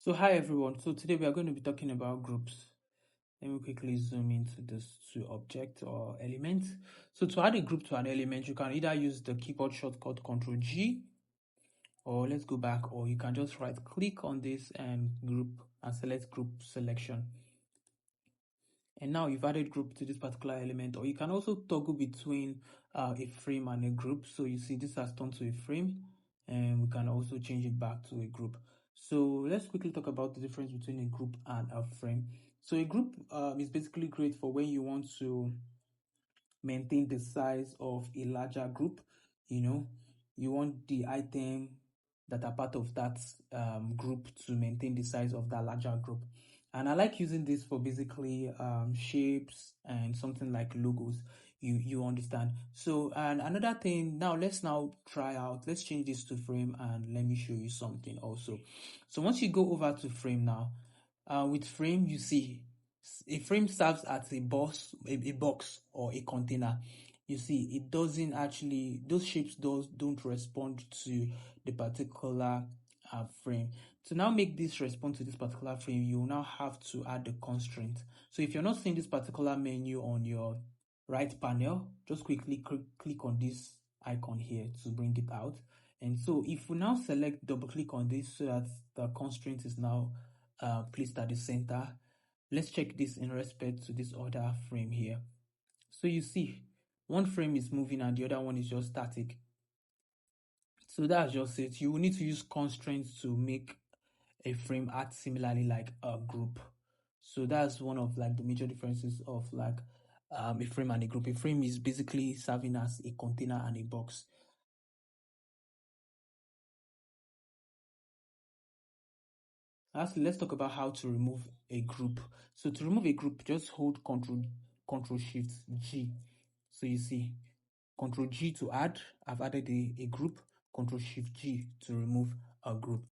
So hi everyone. So today we are going to be talking about groups. Let me quickly zoom into this to object or element. So to add a group to an element, you can either use the keyboard shortcut Ctrl G, or let's go back, or you can just right click on this and group and select group selection. And now you've added group to this particular element, or you can also toggle between a frame and a group. So you see this has turned to a frame, and we can also change it back to a group. So let's quickly talk about the difference between a group and a frame. So a group is basically great for when you want to maintain the size of a larger group. You want the item that are part of that group to maintain the size of that larger group. And I like using this for basically shapes and something like logos. You understand. So, and another thing, let's try out, let's change this to frame, and let me show you something also. So once you go over to frame now, with frame, you see a frame serves as a box or a container. You see, it doesn't actually, those shapes don't respond to the particular frame. To now make this respond to this particular frame, you will now have to add the constraint. So if you're not seeing this particular menu on your right panel, just quickly click on this icon here to bring it out. And so if we now select, double click on this so that the constraint is now placed at the center. Let's check this in respect to this other frame here. So you see, one frame is moving and the other one is just static. So that's just it. You will need to use constraints to make a frame act similarly like a group. So that's one of like the major differences of like a frame and a group. A frame is basically serving as a container and a box. Lastly, let's talk about how to remove a group. So to remove a group, just hold Control Shift G. So you see, Control G to add. I've added a group. Control Shift G to remove a group.